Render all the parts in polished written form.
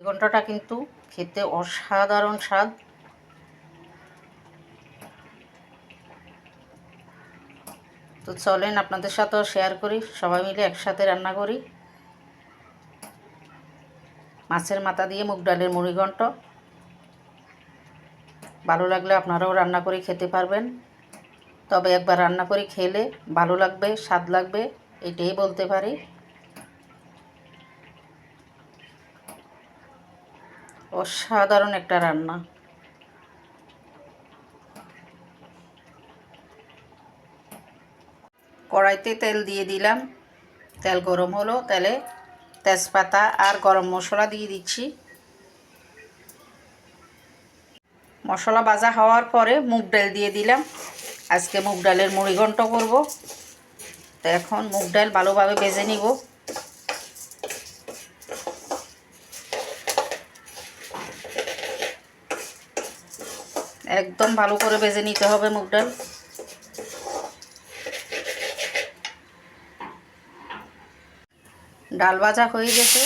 ঘন্টটা কিন্তু খেতে অসাধারণ স্বাদ। তো চলেন আপনাদের সাথেও শেয়ার করি, সবাই মিলে একসাথে রান্না করি। মাছের মাথা দিয়ে মুগ ডালের মুড়িঘণ্ট ভালো লাগলে আপনারাও রান্না করে খেতে পারবেন। তবে একবার রান্না করে খেলে ভালো লাগবে, স্বাদ লাগবে, এটাই বলতে পারি। অসাধারণ একটা রান্না। কড়াইতে তেল দিয়ে দিলাম, তেল গরম হলো, তেলে তেজপাতা আর গরম মশলা দিয়ে দিচ্ছি। মশলা ভাজা হওয়ার পরে মুগ ডাল দিয়ে দিলাম। আজকে মুগ ডালের মুড়িঘণ্ট করব, তো এখন মুগ ডাল ভালোভাবে ভেজে নিব। একদম ভালো করে ভেজে নিতে হবে মুগ ডাল। ডাল ভাজা হয়ে গেছে,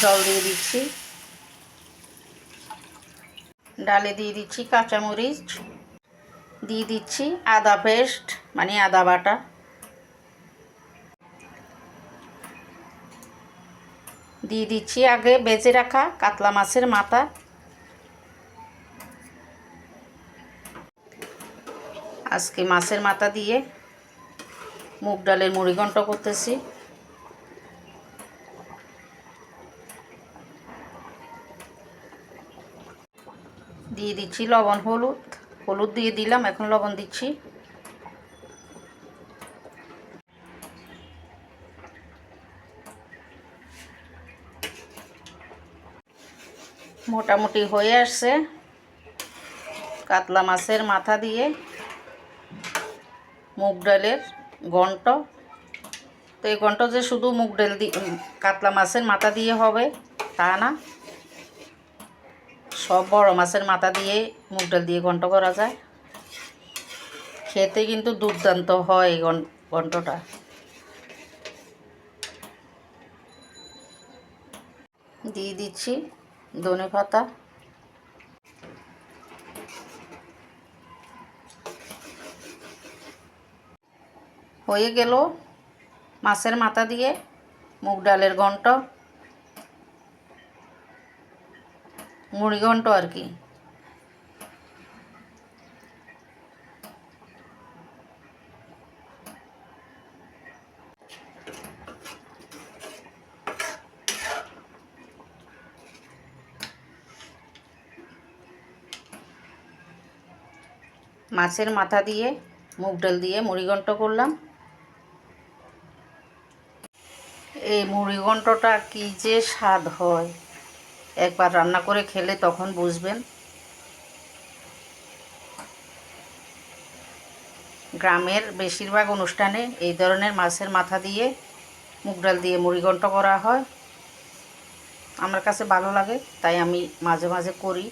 জল দিয়ে দিচ্ছি। ডালে দিয়ে দিচ্ছি কাঁচামরিচ, দিয়ে দিচ্ছি আদা পেস্ট মানে আদা বাটা, দিয়ে দিচ্ছি আগে বেজে রাখা কাতলা মাছের মাথা, আজকে মাছের মাথা দিয়ে মুগ ডালের মুড়িঘণ্ট করতেছি। দিয়ে দিচ্ছি লবণ, হলুদ দিয়ে দিলাম, এখন লবণ দিচ্ছি। মোটামুটি হয়ে আসছে কাতলা মাছের মাথা দিয়ে মুগ ডালের ঘণ্ট। তো এই ঘণ্ট যে শুধু মুগ ডাল দিয়ে কাতলা মাছের মাথা দিয়ে হবে তা না, সব বড় মাছের মাথা দিয়ে মুগ ডাল দিয়ে ঘণ্ট করা যায়। খেতে কিন্তু দুর্দান্ত হয় এই ঘণ্টটা। দিয়ে দিচ্ছি ধনে পাতা, হয়ে গেল মাছের মাথা দিয়ে মুগ ডালের ঘণ্ট, মুড়িঘণ্ট আর কি। মাছের মাথা দিয়ে মুগ ডাল দিয়ে মুড়িঘণ্ট করলাম। এই মুড়িঘণ্টটা কি যে স্বাদ হয়, একবার রান্না করে খেলে তখন বুঝবেন। গ্রামের বেশিরভাগ অনুষ্ঠানে এই ধরনের মাছের মাথা দিয়ে মুগ ডাল দিয়ে মুড়িঘণ্ট করা হয়। আমার কাছে ভালো লাগে, তাই আমি মাঝে মাঝে করি।